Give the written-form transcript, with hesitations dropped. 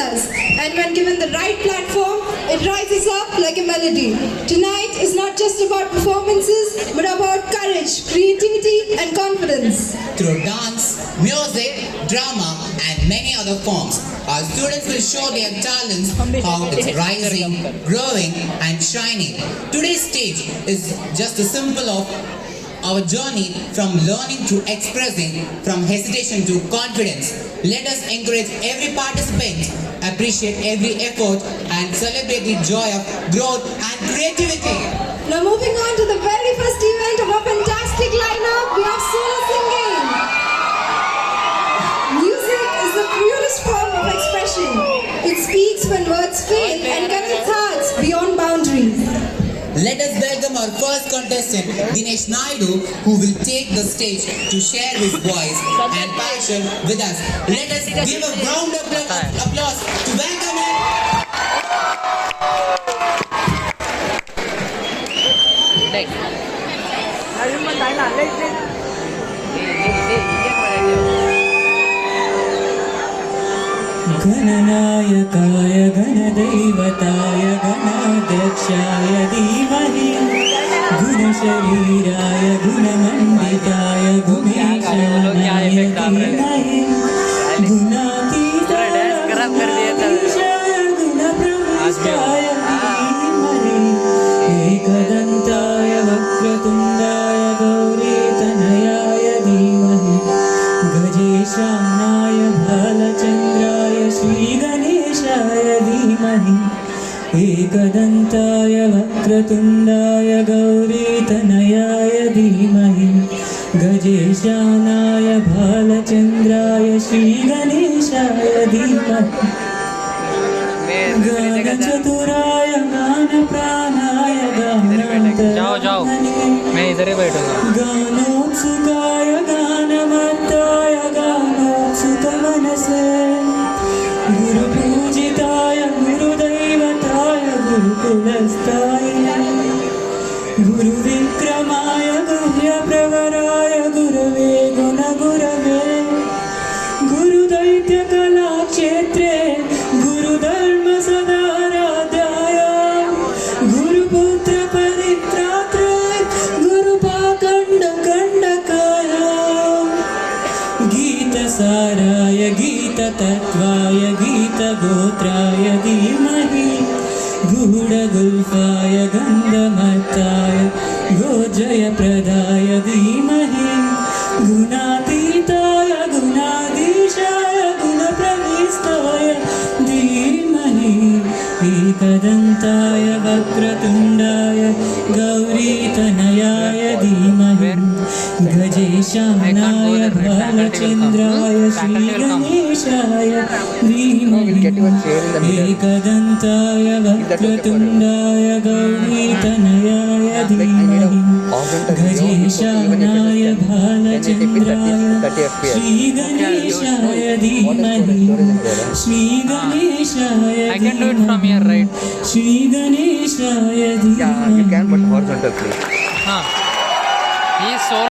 us, and when given the right platform, it rises up like a melody. Tonight is not just about performances, but about courage, creativity, and confidence. Through dance, music, drama, and many other forms, our students will show their talents, how it's rising, growing, and shining. Today's stage is just a symbol of our journey from learning to expressing, from hesitation to confidence. Let us encourage every participant, appreciate every effort, and celebrate the joy of growth and creativity. Now moving on to the very first event of our fantastic lineup, we have solo singing. Music is the purest form of expression. It speaks when words fail and connects hearts beyond boundaries. Let us welcome our first contestant, Dinesh Naidu, who will take the stage to share his voice and passion with us. Let us give a round of applause to welcome him. गणनायकाय गणदैवताय गणाध्यक्षाय धीमहि गुणशरीराय गुणमण्डिताय गुणेशानाय धीमहि गुणातीताय गुणप्रविष्टाय धीमहि एकदन्ताय वक्रतुण्डाय गौरीतनयाय धीमहि गजेशानाय भालचन्द्राय श्रीगणेशाय धीमहि एकदन्ताय वक्रतुण्डाय गौरीतनयाय धीमहि गजेशानाय भालचन्द्राय श्रीगणेशाय धीमहि गानचतुराय गानप्राणाय गानान्तरात्मने मैं इधर ही बैठूंगा गानोत्सुकाय गानमत्ताय गानोत्सुकमनसे गुरुपूजिताय गुरुदैवताय गुरुकुलस्थाय गुरुविक्रमाय गुह्यप्रवराय गुरवे गुणगुरवे गुरुदैत्यकलाक्षेत्रे गुरुधर्मसदाराध्याय गुरुपुत्रपरित्रात्रे गुरुपाखण्डकण्डकाय गीतसाराय गीततत्त्वाय गीतगोत्राय धीमहि गूढगुल्फाय गन्धमत्ताय गोजयप्रदाय धीमहि गुणातीताय गुणाधीशाय गुणप्रविष्टाय धीमहि एकदन्ताय वक्रतुण्डाय गौरीतनयाय धीमहि गजेशानाय भालचन्द्राय श्रीगणेशाय धीमहि एकदन्ताय वक्रतुण्डाय गौरीतनयाय धीमहि गजेशानाय भालचन्द्राय श्रीगणेशाय धीमहि श्रीगणेशाय I can do it from here, right? श्रीगणेशाय Yeah, you धीमहि can, but horizontal, please. He is so